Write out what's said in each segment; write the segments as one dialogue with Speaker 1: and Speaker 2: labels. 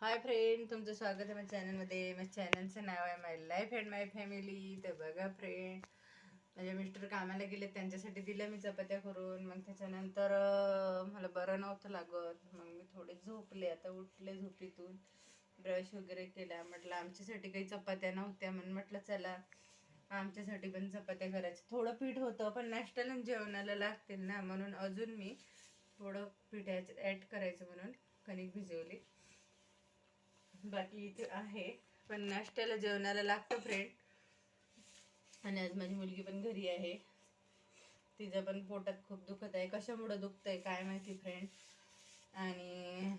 Speaker 1: Hi friend, तुमचं स्वागत आहे माझ्या चॅनलमध्ये. माझ्या चॅनलचं नाव आहे माय लाईफ अँड माय फॅमिली. तर बघा फ्रेंड, माझे मिस्टर कामाला गेले, त्यांच्यासाठी दिल्या मी चपात्या करून. मग त्याच्यानंतर मला बरं नव्हतं लागत, मग मी थोडे झोपले. आता उठले झोपेतून, ब्रश वगैरे केला. म्हटलं आमच्यासाठी काही चपात्या नव्हत्या, म्हणून म्हटलं चला आमच्यासाठी पण चपात्या करायच्या. थोडं पीठ होतं, पण नाश्त्याला जेवणाला लागतील ना, म्हणून अजून मी थोडं पीठ ॲड करायचं म्हणून कणिक भिजवली. बाकी इथे आहे, पण नाश्त्याला जेवणाला लागतं फ्रेंड. आणि आज माझी मुलगी पण घरी आहे. तिचं पण पोटात खूप दुखत आहे. कशामुळं दुखतंय काय माहिती फ्रेंड. आणि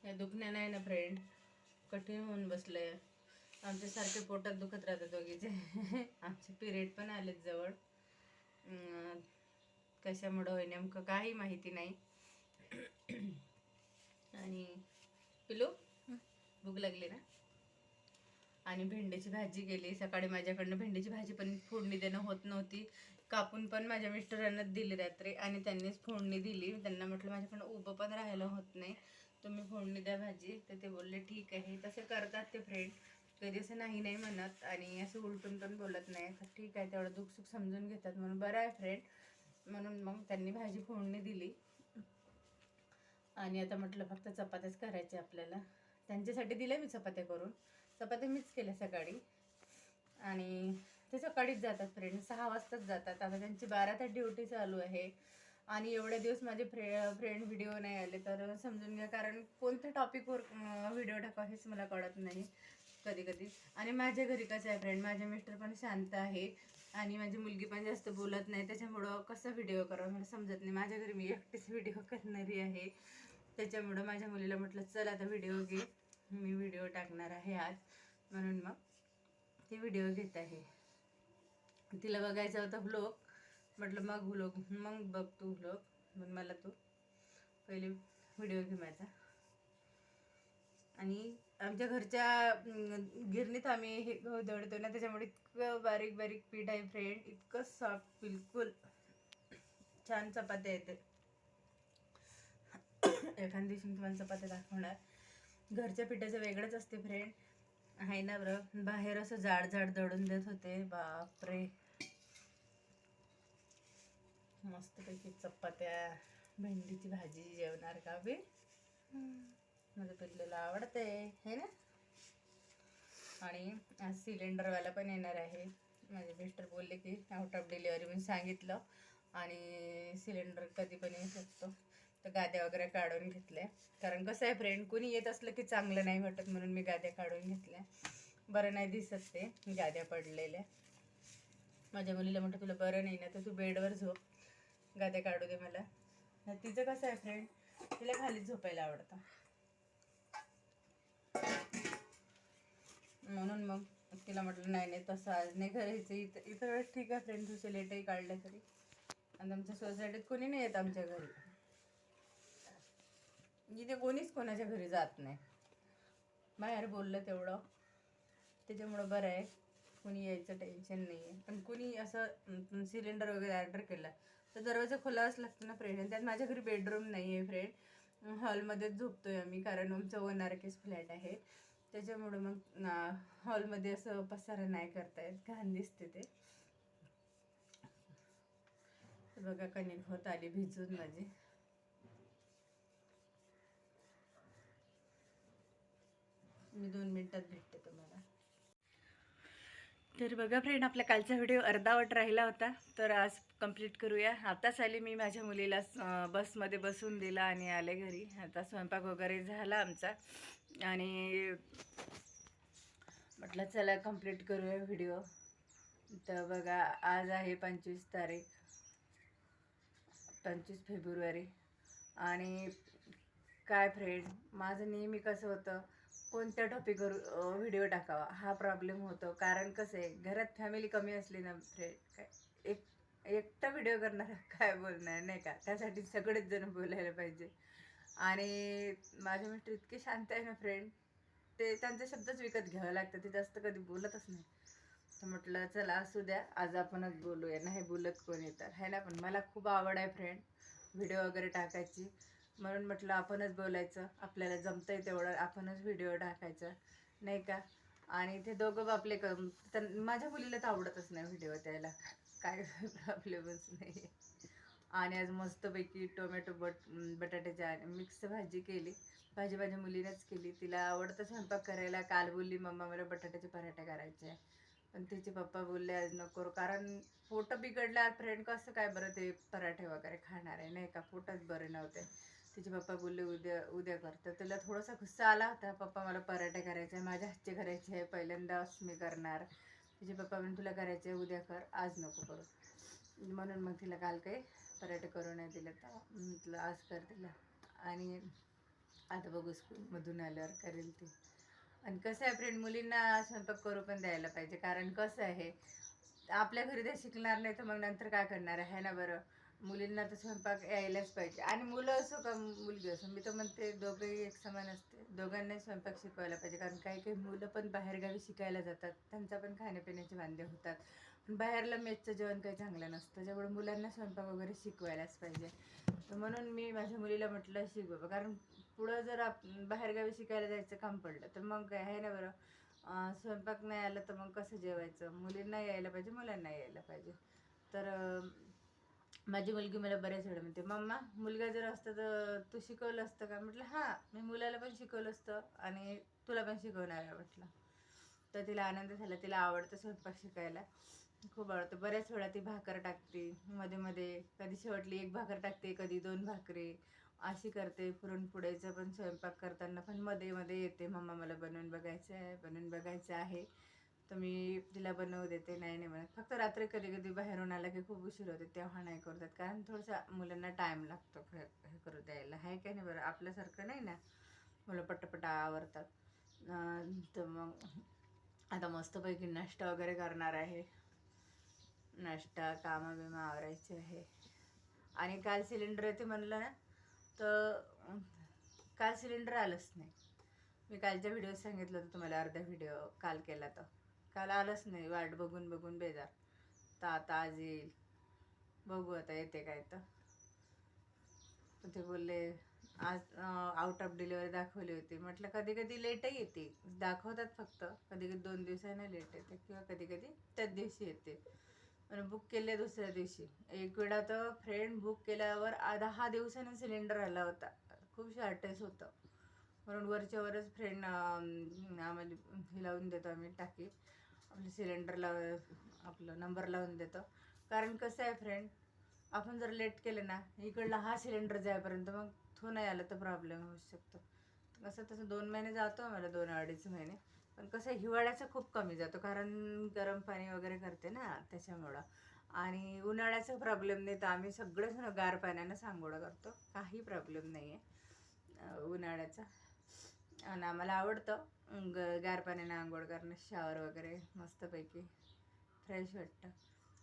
Speaker 1: या दुखण्या नाही ना फ्रेंड, कठीण होऊन बसलंय. आमच्यासारखे पोटात दुखत राहतात दोघीचे. आमचे पिरियड पण आलेत जवळ. कशामुळं होय नेमकं काही माहिती नाही. आणि पिलू, भूक लागली ना. आणि भेंडीची भाजी केली. सकाळी माझ्याकडनं भेंडीची भाजी पण फोडणी देणं होत नव्हती. कापून पण माझ्या मिस्टरांना दिली रात्री, आणि त्यांनीच फोडणी दिली. त्यांना म्हटलं माझ्याकडनं उभं पण राहायला होत नाही, तुम्ही फोडणी द्या भाजी. तर ते बोलले ठीक आहे. तसे करतात ते फ्रेंड, कधी असं नाही नाही म्हणत, आणि असं उलटून पण बोलत नाही. तर ठीक आहे, तेवढं दुःख सुख समजून घेतात म्हणून बरं आहे फ्रेंड. म्हणून मग त्यांनी भाजी फोडणी दिली. आणि आता म्हटलं फक्त चपात्याच करायचे आपल्याला. त्यांच्यासाठी दिल्या मी चपात्या करून. चपात्या मीच केल्या सकाळी. आणि ते सकाळीच जातात फ्रेंड, 6 वाजताच जातात. आता त्यांची 12 ते ड्युटी चालू आहे. आणि एवढे दिवस माझे फ्रेंड व्हिडिओ नाही आले तर समजून घ्या, कारण कोणत्या टॉपिकवर व्हिडिओ टाकावं हेच मला कळत नाही कधी कधी. आणि माझ्या घरी कसं आहे फ्रेंड, माझे मिस्टर पण शांत आहे, आणि माझी मुलगी पण जास्त बोलत नाही. त्याच्यामुळं कसं व्हिडिओ करावं मला समजत नाही. माझ्या घरी मी एकटीच व्हिडिओ करणारी आहे. त्याच्यामुळं माझ्या मुलीला म्हटलं चल आता व्हिडिओ घे, मी व्हिडिओ टाकणार आहे आज, म्हणून मग ती व्हिडिओ घेत आहे. तिला बघायचा होता व्लॉग, म्हटलं मग बघ तू व्लॉग, मग मला तू पहिले व्हिडिओ घे माझा. आणि आमच्या घरच्या गिरणीत आम्ही हे गहू दळतो ना, त्याच्यामुळे इतकं बारीक बारीक पीठ आहे फ्रेंड, इतकं सॉफ्ट, बिलकुल छान चपात्या येते. एखाद दिवशी मी तुम्हाला चपात्या दाखवणार. घरच्या पिठाचं वेगळंच असते फ्रेंड, आहे ना बरं. बाहेर असं जाड जाड दळून देत होते, बापरे. मस्तपैकी चपात्या, भेंडीची भाजी जेवणार का बे. माझं पिल्लेला आवडते हे ना. आणि आज सिलेंडरवाला पण येणार आहे. माझे मिस्टर बोलले की आउट ऑफ डिलिव्हरी म्हणून सांगितलं, आणि सिलेंडर कधी पण येऊ शकतो. तर गाद्या वगैरे काढून घेतल्या, कारण कसं आहे फ्रेंड, कुणी येत असलं की चांगलं नाही वाटत, म्हणून मी गाद्या काढून घेतल्या. बरं नाही दिसत ते गाद्या पडलेल्या. माझ्या मुलीला म्हटलं तुला बरं नाही ना, तर तू बेडवर झोप, गाद्या काढू दे मला. तिचं कसं आहे फ्रेंड, तिला खालीच झोपायला आवडतं, म्हणून मग तिला म्हटलं नाही नाही तसं आज नाही करायचं. इतर वेळेस ठीक आहे फ्रेंड, तुझे लेटही काढले तरी. आणि आमच्या सोसायटीत कोणी नाही येत आमच्या घरी, इथे कोणीच कोणाच्या घरी जात नाही. बाहेर बोललं तेवढं, त्याच्यामुळं बरं आहे, कोणी यायचं टेन्शन नाही आहे. पण कोणी असं सिलेंडर वगैरे ऑर्डर केला तर दरवाजा खोलावाच लागतो ना फ्रेंड. आणि त्यात माझ्या घरी बेडरूम नाही आहे फ्रेंड, हॉलमध्येच झोपतोय आम्ही, कारण आमचं 1 RK's फ्लॅट आहे. त्याच्यामुळं मग हॉलमध्ये असं पसारा नाही करता येत, घाण दिसते ते. बघा कणिक होत आली भिजून माझी. मी 2 मिनिटात भेटते तुम्हाला. तर बघा फ्रेंड, आपला कालचा व्हिडिओ अर्धावट राहिला होता, तर आज कंप्लीट करूया. आताच आली मी, माझ्या मुलीला बसमध्ये बसून दिला आणि आले घरी. आता स्वयंपाक वगैरे झाला आमचा, आणि म्हटलं चला कंप्लीट करूया व्हिडिओ. तर बघा, आज आहे 25 तारीख, 25 फेब्रुवारी. आणि काय फ्रेंड, माझं नेहमी कसं होतं, कोणत्या टॉपिकवर व्हिडिओ टाकावा हा प्रॉब्लेम होतो. कारण कसं आहे, घरात फॅमिली कमी असली ना फ्रेंड, काय एकटा व्हिडिओ करणार काय बोलणार नाही का, त्यासाठी सगळेच जण बोलायला पाहिजे. आणि माझे मिस्टर इतके शांत आहे ना फ्रेंड, ते त्यांचे शब्दच विकत घ्यावं लागतं, ते जास्त कधी बोलतच नाही. तर म्हटलं चला असू द्या, आज आपणच बोलूया, नाही बोलत कोणी तर, है ना. पण मला खूप आवड आहे फ्रेंड व्हिडिओ वगैरे टाकायची. म्हणून म्हटलं आपणच बोलायचं, आपल्याला जमतंय तेवढं आपणच व्हिडिओ टाकायचा, नाही का. आणि ते दोघं बापले माझ्या मुलीला तर आवडतच नाही व्हिडिओ द्यायला, काय प्रॉब्लेमच नाही. आणि आज मस्तपैकी टोमॅटो बटाट्याची आणि मिक्स भाजी केली. भाजी माझ्या मुलीनेच केली, तिला आवडतं स्वयंपाक करायला. काल बोलली मम्मा मला बटाट्याचे पराठे करायचे, पण तिचे पप्पा बोलले आज नको, कारण पोट बिघडलं फ्रेंड, कसं काय बरं ते पराठे वगैरे खाणार आहे, नाही का. पोटच बरे नव्हते. तिचे पप्पा बोलले उद्या उद्या कर. तर तिला थोडासा गुस्सा आला होता, पप्पा मला पराठे करायचे आहे, माझ्या हातचे करायचे आहे, पहिल्यांदाच मी करणार. तिचे पप्पा म्हणून तुला करायचे उद्या कर, आज नको करू. म्हणून मग तिला काल काही पराठे करू नाही दिले, तर म्हटलं आज कर तिला. आणि आता बघू स्कूलमधून आल्यावर करेल ती. आणि कसं आहे फ्रेंड, मुलींना स्वयंपाक करू पण द्यायला पाहिजे, कारण कसं आहे आपल्या घरी ते शिकणार नाही तर मग नंतर काय करणार आहे ना बरं. मुलींना तर स्वयंपाक यायलाच पाहिजे, आणि मुलं असो का मुलगी असो, मी तर म्हणते दोघंही एक समान असते, दोघांनाही स्वयंपाक शिकवायला पाहिजे. कारण काही काही मुलं पण बाहेरगावी शिकायला जातात, त्यांचा पण खाण्यापिण्याचे वांदे होतात, पण बाहेरला मेसचं जेवण काही चांगलं नसतं, त्याच्यामुळे मुलांना स्वयंपाक वगैरे शिकवायलाच पाहिजे. तर म्हणून मी माझ्या मुलीला म्हटलं शिक बाबा, कारण पुढं जर बाहेरगावी शिकायला जायचं काम पडलं तर मग काय आहे ना बरं. स्वयंपाक नाही आलं तर मग कसं जेवायचं. मुलींना यायला पाहिजे, मुलांना यायला पाहिजे. तर माझी मुलगी मला बऱ्याच वेळा म्हणते मम्मा मुलगा जर असतं तर तू शिकवलं असतं का. म्हटलं हां, मी मुलाला पण शिकवलं असतं आणि तुला पण शिकवणार आहे म्हटलं. तर तिला आनंद झाला, तिला आवडतं स्वयंपाक शिकायला, खूप आवडतं. बऱ्याच वेळा ती भाकर टाकते मध्ये मध्ये, कधी शेवटली एक भाकर टाकते, कधी 2 भाकरी अशी करते. पुरणपोळीचं पण स्वयंपाक करताना पण मध्ये मध्ये येते, मम्मा मला बनवून बघायचं आहे, बनवून बघायचं आहे. तर मी तिला बनवू देते, नाही नाही म्हणत. फक्त रात्री कधी कधी बाहेरून आला की खूप उशीर होते तेव्हा नाही करतात, कारण थोडंसं मुलांना टाईम लागतो हे करू द्यायला, आहे काय नाही बरं. आपल्यासारखं नाही ना, मुलं पटपट आवरतात. तर मग आता मस्तपैकी नाश्ता वगैरे करणार आहे. नाश्ता कामं बिमं आवरायचे आहे. आणि काल सिलेंडर येते म्हणलं ना, तर काल सिलेंडर आलंच नाही. मी कालच्या व्हिडिओ सांगितलं होतं तुम्हाला, अर्धा व्हिडिओ काल केला, तर काल आलंच नाही. वाट बघून बघून बेजार. तर आता आज येईल, बघू आता येते काय. तर ते बोलले आज आउट ऑफ डिलिव्हरी दाखवली होती. म्हटलं कधी कधी लेटही येते, दाखवतात फक्त, कधी कधी 2 दिवसांनी लेट येते किंवा कधी कधी त्याच दिवशी येते. आणि बुक केले दुसऱ्या दिवशी. एक वेळा तर फ्रेंड बुक केल्यावर 10 दिवसानं सिलेंडर आला होता, खूप शॉर्टेज होतं. म्हणून वरच्या वरच फ्रेंड आम्हाला हे लावून देतो आम्ही, टाकी आपलं सिलेंडरला आपलं नंबर लावून देतो. कारण कसं आहे फ्रेंड, आपण जर लेट केलं ना, इकडला हा सिलेंडर जायपर्यंत मग तो नाही आला तर प्रॉब्लेम होऊ शकतो. कसं तसं 2 महिने जातो आम्हाला, 2-2.5 महिने. पण कसं हिवाळ्याचं खूप कमी जातो, कारण गरम पाणी वगैरे करते ना त्याच्यामुळं. आणि उन्हाळ्याचा प्रॉब्लेम नाही, तर आम्ही सगळेजण गार पाण्यानं आंघोळ करतो, काही प्रॉब्लेम नाही आहे उन्हाळ्याचा. आणि आम्हाला आवडतं गार पाण्यानं आंघोळ करणं, शावर वगैरे मस्तपैकी फ्रेश वाटतं.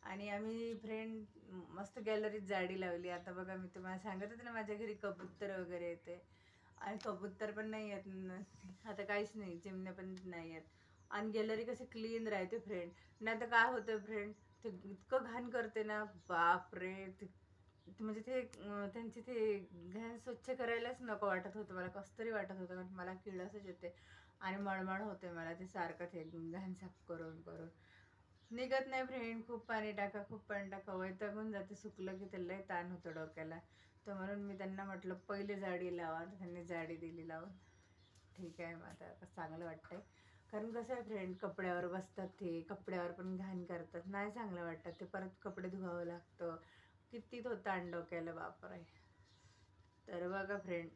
Speaker 1: आणि आम्ही फ्रेंड मस्त गॅलरीत जाडी लावली. आता बघा, मी तुम्हाला सांगत होते ना माझ्या घरी कबूतर वगैरे येते, आणि कबूतर पण नाही आहेत आता, काहीच नाही, चिमण्या पण नाही आहेत. आणि गॅलरी कशी क्लीन राहते फ्रेंड. नाही तर काय होतं फ्रेंड, ते इतकं घाण करते ना, बापरे. म्हणजे ते त्यांची ते घाण स्वच्छ करायलाच नको वाटत होतं मला, कसं तरी वाटत होतं, कारण मला किळसच येते आणि मळमळ होते मला ते सारखं ते घाण साफ करून करून. निघत नाही फ्रेंड, खूप पाणी टाका, खूप पाणी टाका, वैतागून जाते. सुकलं की त्याला लय ताण होतं डोक्याला. तर म्हणून मी त्यांना म्हटलं पहिले जाडी लावा, त्यांनी जाडी दिली लावून. ठीक आहे, मग आता चांगलं वाटतंय. कारण कसं आहे फ्रेंड, कपड्यावर बसतात, ते कपड्यावर पण घाण करतात, नाही चांगलं वाटतं. ते परत कपडे धुवावं लागतं, किती तो ताण डोक्याला, बापरे. तर बघा फ्रेंड,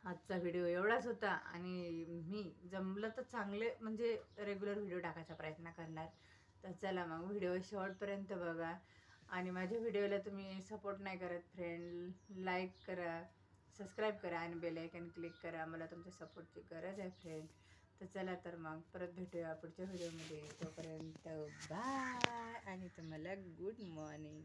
Speaker 1: आजचा व्हिडिओ एवढाच होता. आणि मी जमलं तर चांगले म्हणजे रेग्युलर व्हिडिओ टाकायचा प्रयत्न करणार. तर चला मग व्हिडिओ शेवटपर्यंत बघा. आणि माझ्या व्हिडिओला तुम्ही सपोर्ट नाही करत फ्रेंड, लाईक करा, सबस्क्राईब करा आणि बेल आयकन क्लिक करा. मला तुमच्या सपोर्टची गरज आहे फ्रेंड. तर चला तर मग परत भेटूया पुढच्या व्हिडिओमध्ये. तोपर्यंत बाय आणि तुम्हाला गुड मॉर्निंग.